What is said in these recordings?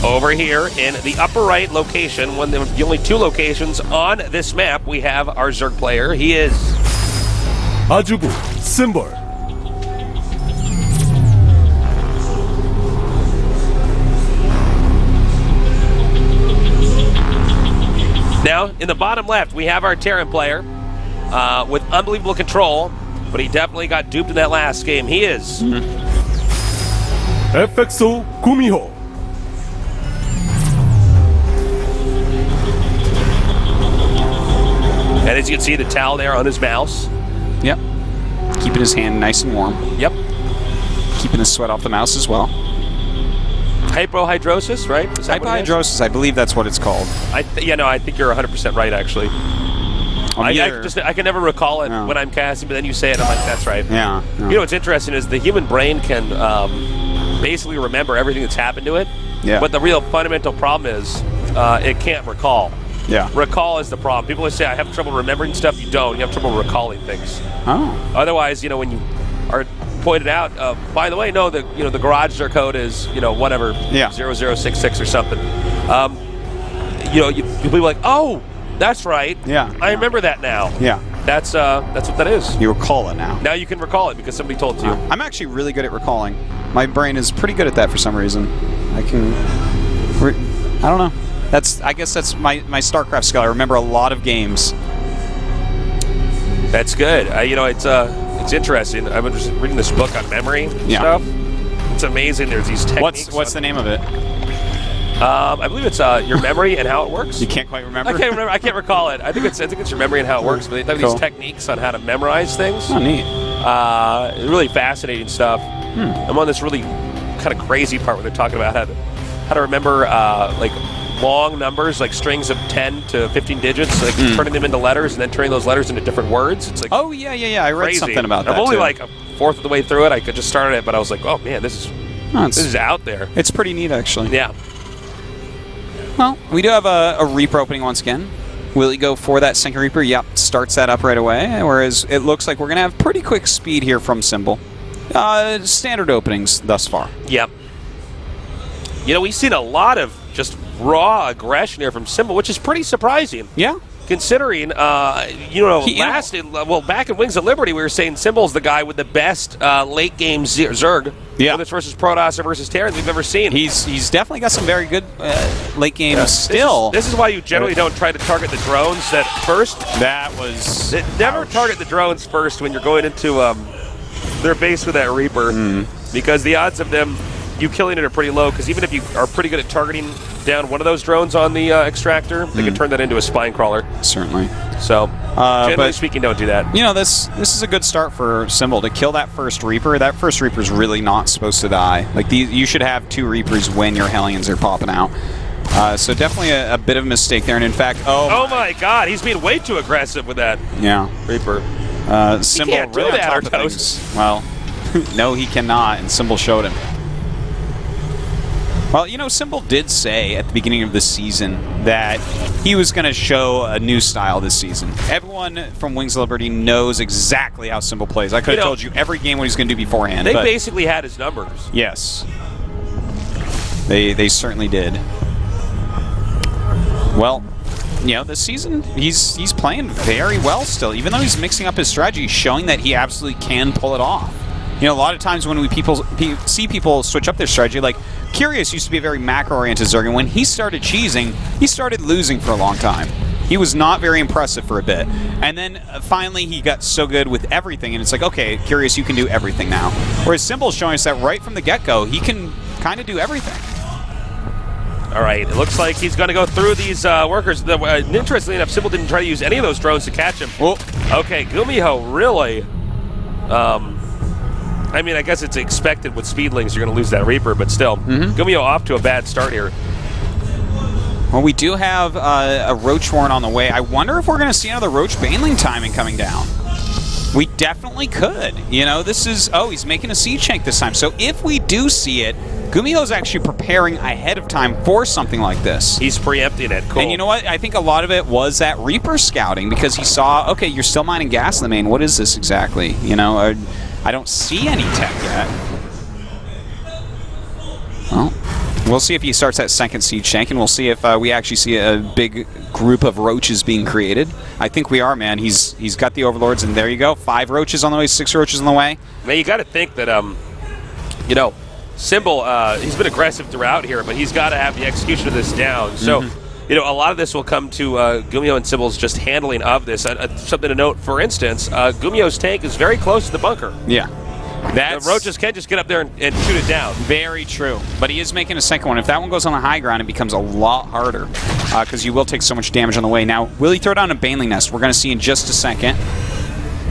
Over here in the upper right location, one of the only 2 locations on this map, we have our Zerg player. He is 아주부 symbol. Now, in the bottom left, we have our Terran player with unbelievable control, but he definitely got duped in that last game. He is FXO GuMiho. And as you can see, the towel there on his mouse. Yep. Keeping his hand nice and warm. Yep. Keeping the sweat off the mouse as well. Hypohidrosis, right? Is that what it is? Hypohidrosis, I believe that's what it's called. I think you're 100% right, actually. I can never recall it when I'm casting, but then you say it, I'm like, that's right. Yeah. You know what's interesting is the human brain can basically remember everything that's happened to it. Yeah. But the real fundamental problem is it can't recall. Yeah. Recall is the problem. People say, I have trouble remembering stuff. You don't. You have trouble recalling things. Oh. Otherwise, when you are pointed out, by the way, no, the garage door code is, whatever, 0066 or something. People are like, oh, that's right. Yeah. I remember that now. Yeah. That's what that is. You recall it now. Now you can recall it because somebody told you. I'm actually really good at recalling. My brain is pretty good at that for some reason. I don't know. I guess that's my Starcraft skill. I remember a lot of games. That's good. It's interesting. I've been just reading this book on memory stuff. It's amazing. There's these techniques. What's the name of it? I believe it's your memory and how it works. You can't quite remember? I can't remember. I can't recall it. I think it's your memory and how it works. But they have these techniques on how to memorize things. Oh, neat. Really fascinating stuff. I'm on this really kind of crazy part where they're talking about how to remember like long numbers, like strings of 10 to 15 digits, like turning them into letters and then turning those letters into different words. It's like I read something about that. I'm only like a fourth of the way through it. I could just started it, but I was like, oh man, this is out there. It's pretty neat, actually. Yeah. Well, we do have a Reaper opening once again. Will he go for that Second Reaper? Yep, starts that up right away. Whereas it looks like we're going to have pretty quick speed here from Symbol. Standard openings thus far. Yep. We've seen a lot of just raw aggression here from Symbol, which is pretty surprising. Yeah. Considering, back in Wings of Liberty, we were saying Symbol's the guy with the best late game Zerg. Yeah. Whether it's versus Protoss or versus Terrans we've ever seen. He's definitely got some very good late games still. This is why you generally don't try to target the drones at first. Never target the drones first when you're going into their base with that Reaper, because the odds of them you killing it are pretty low, because even if you are pretty good at targeting down one of those drones on the extractor, they can turn that into a spine crawler. Certainly. So, generally speaking, don't do that. This is a good start for Symbol to kill that first Reaper. That first Reaper's really not supposed to die. Like, you should have 2 Reapers when your Hellions are popping out. So definitely a bit of a mistake there. And in fact, oh my God, he's being way too aggressive with that Reaper. Symbol he can't do that, Artos. Well, no, he cannot, and Symbol showed him. Well, Symbol did say at the beginning of the season that he was going to show a new style this season. Everyone from Wings of Liberty knows exactly how Symbol plays. I could have told you every game what he's going to do beforehand. They basically had his numbers. Yes. They certainly did. Well, this season, he's playing very well still. Even though he's mixing up his strategy, he's showing that he absolutely can pull it off. A lot of times when we see people switch up their strategy, like Curious used to be a very macro-oriented Zerg, and when he started cheesing, he started losing for a long time. He was not very impressive for a bit. And then finally he got so good with everything, and it's like, okay, Curious, you can do everything now. Whereas Symbol's showing us that right from the get-go, he can kind of do everything. All right, it looks like he's going to go through these workers. Interestingly enough, Symbol didn't try to use any of those drones to catch him. Oh. Okay, GuMiho really... I mean, I guess it's expected with Speedlings you're going to lose that Reaper, but still. GuMiho off to a bad start here. Well, we do have a Roach Warren on the way. I wonder if we're going to see another Roach Baneling timing coming down. We definitely could. This is... Oh, he's making a Siege Tank this time. So if we do see it, GuMiho's actually preparing ahead of time for something like this. He's preempting it. Cool. And you know what? I think a lot of it was that Reaper scouting, because he saw, okay, you're still mining gas in the main. What is this exactly? I don't see any tech yet. Well, We'll see if he starts that second siege tank, and we'll see if we actually see a big group of roaches being created. I think we are, man. He's got the overlords, and there you go. 5 roaches on the way, 6 roaches on the way. Man, you got to think that, you know, Symbol, he's been aggressive throughout here, but he's got to have the execution of this down. So, you know, a lot of this will come to GuMiho and Symbol's just handling of this. Something to note, for instance, GuMiho's tank is very close to the bunker. Yeah. The roaches can just get up there and shoot it down. Very true. But he is making a second one. If that one goes on the high ground, it becomes a lot harder because you will take so much damage on the way. Now, will he throw down a Baneling Nest? We're going to see in just a second.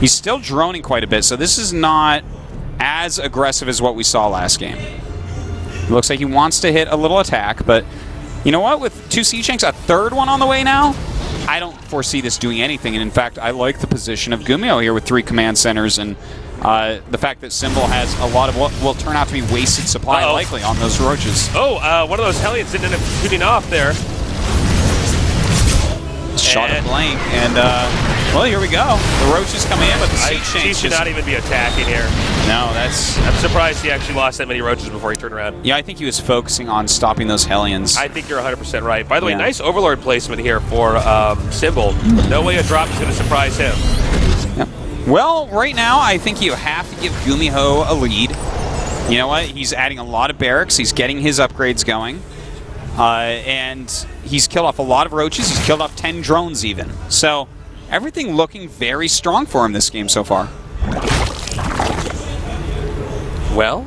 He's still droning quite a bit, so this is not as aggressive as what we saw last game. It looks like he wants to hit a little attack, but you know what? With 2 siege tanks, a third one on the way now, I don't foresee this doing anything. And in fact, I like the position of GuMiho here with 3 command centers and the fact that Symbol has a lot of what will turn out to be wasted supply likely on those roaches. Oh, one of those Hellions didn't end up shooting off there. Shot a blank, and well, here we go. The roaches come in, but the siege tanks He should not even be attacking here. No, that's... I'm surprised he actually lost that many roaches before he turned around. Yeah, I think he was focusing on stopping those Hellions. I think you're 100% right. By the way, nice Overlord placement here for Symbol. No way a drop is going to surprise him. Yep. Well, right now, I think you have to give GuMiho a lead. You know what? He's adding a lot of barracks. He's getting his upgrades going. And he's killed off a lot of roaches. He's killed off 10 drones even. So everything looking very strong for him this game so far. Well,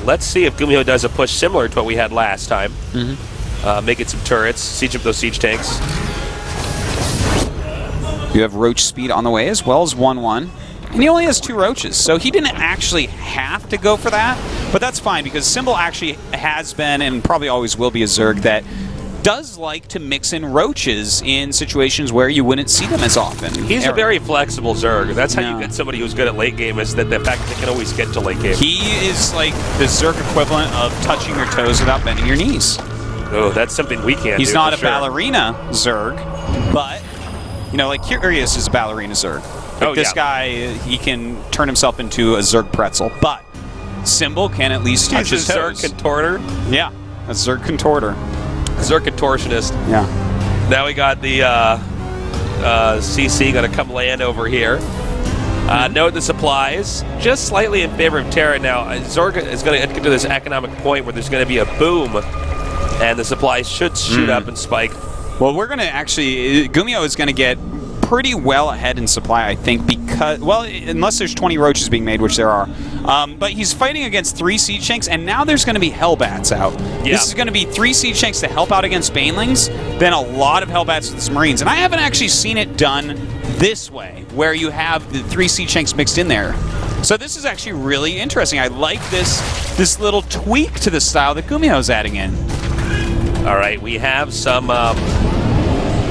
let's see if GuMiho does a push similar to what we had last time. Making some turrets, siege up those siege tanks. You have roach speed on the way as well as 1-1. And he only has 2 roaches, so he didn't actually have to go for that. But that's fine, because Symbol actually has been, and probably always will be, a Zerg that does like to mix in roaches in situations where you wouldn't see them as often. He's a very flexible Zerg. That's how you get somebody who's good at late game, is that the fact that they can always get to late game. He is like the Zerg equivalent of touching your toes without bending your knees. Oh, that's something we can't do. He's not a ballerina Zerg, but, you know, like Curious is a ballerina Zerg. Like this guy, he can turn himself into a Zerg pretzel, but Symbol can at least touch his toes. Zerg contorter? Yeah, a Zerg contorter. Zerg contortionist. Yeah. Now we got the CC going to come land over here. Note the supplies, just slightly in favor of Terra. Now, Zerg is going to get to this economic point where there's going to be a boom, and the supplies should shoot up and spike. Well, we're going to actually, GuMiho is going to get pretty well ahead in supply, I think, because, well, unless there's 20 roaches being made, which there are. But he's fighting against 3 siege tanks, and now there's going to be Hellbats out. Yeah. This is going to be 3 siege tanks to help out against Banelings, then a lot of Hellbats with his Marines. And I haven't actually seen it done this way, where you have the 3 siege tanks mixed in there. So this is actually really interesting. I like this little tweak to the style that GuMiho's adding in. All right, we have some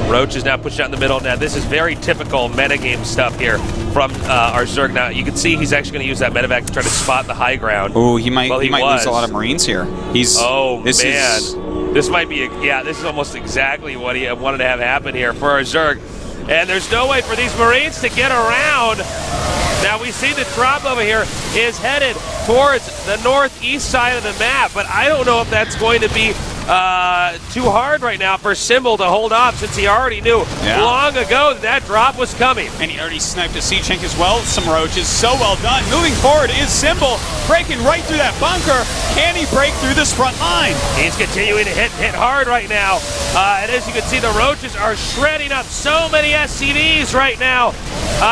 roaches now pushed out in the middle. Now, this is very typical metagame stuff here from our Zerg. Now, you can see he's actually going to use that medevac to try to spot the high ground. Oh, he might lose a lot of Marines here. This might be, this is almost exactly what he wanted to have happen here for our Zerg. And there's no way for these Marines to get around. Now, we see the drop over here is headed towards the northeast side of the map, but I don't know if that's going to be too hard right now for Symbol to hold off, since he already knew long ago that drop was coming. And he already sniped a siege tank as well. Some roaches. So well done. Moving forward is Symbol, breaking right through that bunker. Can he break through this front line? He's continuing to hit hard right now. And as you can see, the roaches are shredding up so many SCVs right now.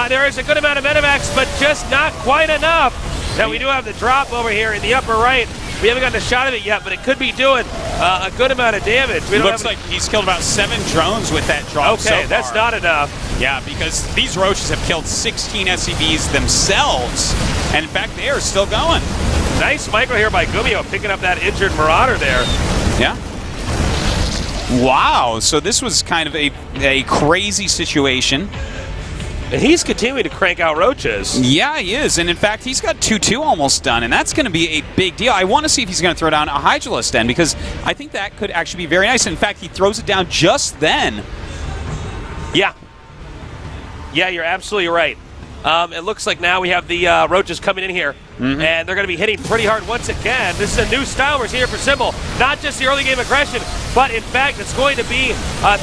There is a good amount of medevacs, but just not quite enough. Now, we do have the drop over here in the upper right. We haven't gotten a shot of it yet, but it could be doing a good amount of damage. It looks like he's killed about 7 drones with that drop so far. That's not enough. Yeah, because these roaches have killed 16 SCVs themselves, and in fact, they are still going. Nice micro here by GuMiho, picking up that injured Marauder there. Yeah. Wow, so this was kind of a crazy situation. And he's continuing to crank out roaches. Yeah, he is. And in fact, he's got 2-2 almost done, and that's going to be a big deal. I want to see if he's going to throw down a Hydralisk then, because I think that could actually be very nice. In fact, he throws it down just then. Yeah. Yeah, you're absolutely right. It looks like now we have the Roaches coming in here, and they're going to be hitting pretty hard once again. This is a new style we're seeing here for Symbol. Not just the early game aggression, but in fact, it's going to be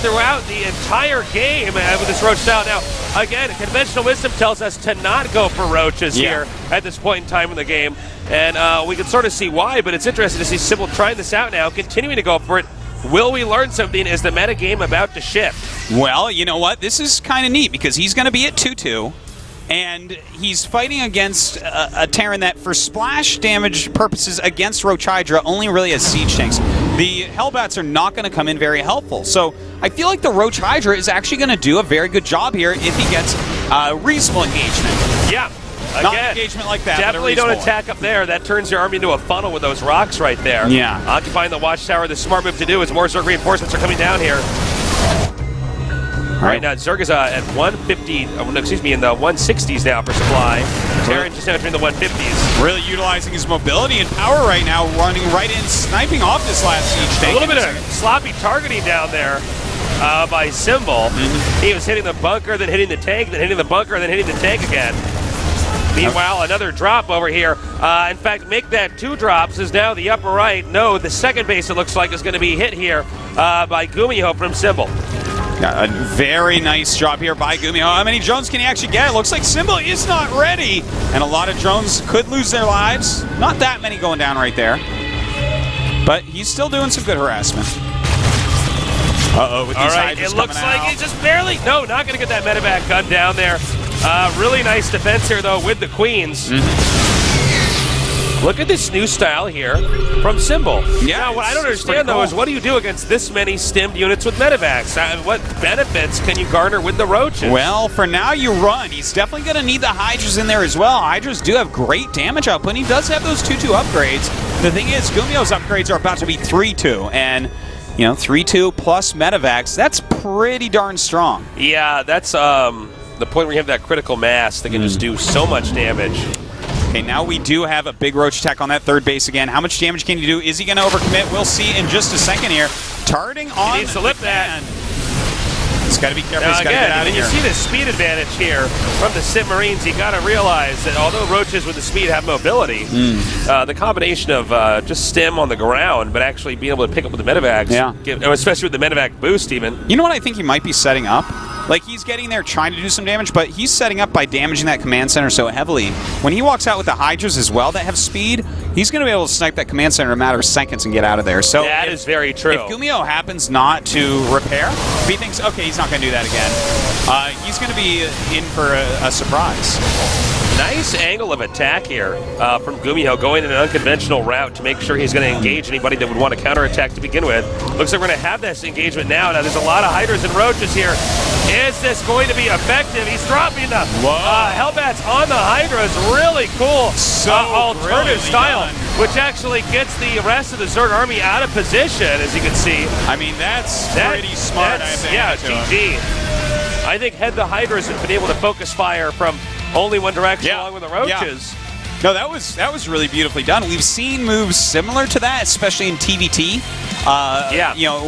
throughout the entire game with this Roach style. Now, again, conventional wisdom tells us to not go for Roaches here at this point in time in the game, and we can sort of see why, but it's interesting to see Symbol trying this out now, continuing to go for it. Will we learn something? Is the metagame about to shift? Well, you know what? This is kind of neat because he's going to be at 2-2. And he's fighting against a Terran that, for splash damage purposes against Roach Hydra, only really has siege tanks. The Hellbats are not going to come in very helpful. So I feel like the Roach Hydra is actually going to do a very good job here if he gets reasonable engagement. Yeah. Not Again, engagement like that. definitely don't attack up there. That turns your army into a funnel with those rocks right there. Yeah. Occupying the watchtower, the smart move to do is more Zerg reinforcements are coming down here. All right, now Zerg is at 150, in the 160s now for supply. Terran just entering the 150s. Really utilizing his mobility and power right now, running right in, sniping off this last siege tank. A little bit of sloppy targeting down there by Symbol. He was hitting the bunker, then hitting the tank, then hitting the bunker, then hitting the tank again. Meanwhile, another drop over here. In fact, make that 2 drops is now the upper right. No, the second base, it looks like, is going to be hit here by GuMiho from Symbol. A very nice job here by GuMiho. How many drones can he actually get? It looks like Symbol is not ready. And a lot of drones could lose their lives. Not that many going down right there. But he's still doing some good harassment. Uh-oh, with these Hydras it looks like he's just barely... No, not going to get that medevac gun down there. Really nice defense here, though, with the Queens. Look at this new style here from Symbol. Yeah, now, what I don't understand, though, is what do you do against this many stimmed units with medevacs? What benefits can you garner with the Roaches? Well, for now, you run. He's definitely going to need the Hydras in there as well. Hydras do have great damage output, and he does have those 2-2 upgrades. The thing is, GuMiho's upgrades are about to be 3-2, and... 3-2 plus medevacs, that's pretty darn strong. Yeah, that's the point where you have that critical mass that can just do so much damage. Okay, now we do have a big Roach attack on that third base again. How much damage can he do? Is he going to overcommit? We'll see in just a second here. Targeting on he needs to lip that. He's got to be careful. Now, He's got to get out of here. You see the speed advantage here from the Sim Marines. You got to realize that although Roaches with the speed have mobility, the combination of just stim on the ground, but actually being able to pick up with the medevacs, especially with the medevac boost even. You know what I think he might be setting up? Like, he's getting there trying to do some damage, but he's setting up by damaging that command center so heavily. When he walks out with the Hydras as well that have speed, he's going to be able to snipe that command center in a matter of seconds and get out of there. So that is very true. If GuMiho happens not to repair, if he thinks, okay, he's not going to do that again, he's going to be in for a surprise. Nice angle of attack here from GuMiho, going in an unconventional route to make sure he's going to engage anybody that would want to counterattack to begin with. Looks like we're going to have this engagement now. Now, there's a lot of Hydras and Roaches here. Is this going to be effective? He's dropping the Hellbats on the Hydras. Really cool alternative style, which actually gets the rest of the Zerg army out of position, as you can see. I mean, that's pretty smart, I think. Yeah, GG. I think had the Hydras been able to focus fire from only one direction along with the Roaches. Yeah. No, that was really beautifully done. We've seen moves similar to that, especially in TVT.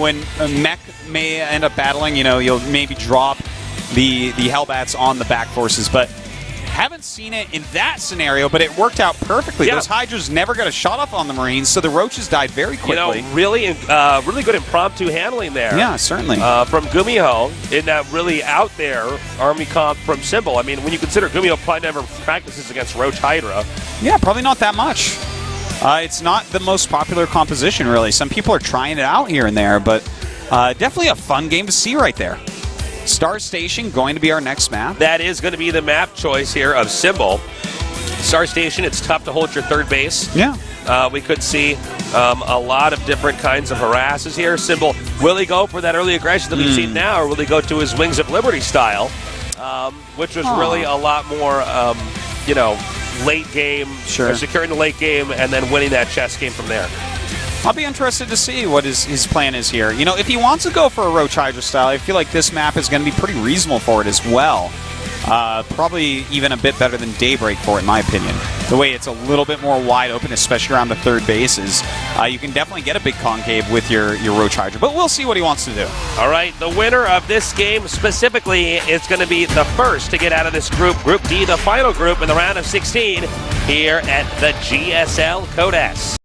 When a mech may end up battling, you'll maybe drop the Hellbats on the back forces, but haven't seen it in that scenario, but it worked out perfectly. Yeah. Those Hydras never got a shot off on the Marines, so the Roaches died very quickly. Really good impromptu handling there. Yeah, certainly. From GuMiho in that really out there army comp from Symbol. I mean, when you consider GuMiho probably never practices against Roach Hydra. Yeah, probably not that much. It's not the most popular composition, really. Some people are trying it out here and there, but definitely a fun game to see right there. Star Station going to be our next map. That is going to be the map choice here of Symbol. Star Station, it's tough to hold your third base. Yeah. We could see a lot of different kinds of harasses here. Symbol, will he go for that early aggression that we've seen now, or will he go to his Wings of Liberty style, which was really a lot more, late game, securing the late game, and then winning that chess game from there. I'll be interested to see what his plan is here. If he wants to go for a Roach Hydra style, I feel like this map is going to be pretty reasonable for it as well. Probably even a bit better than Daybreak for it, in my opinion. The way it's a little bit more wide open, especially around the third bases, you can definitely get a big concave with your Roach Hydra, but we'll see what he wants to do. All right, the winner of this game specifically is going to be the first to get out of this group, Group D, the final group in the round of 16, here at the GSL Code S.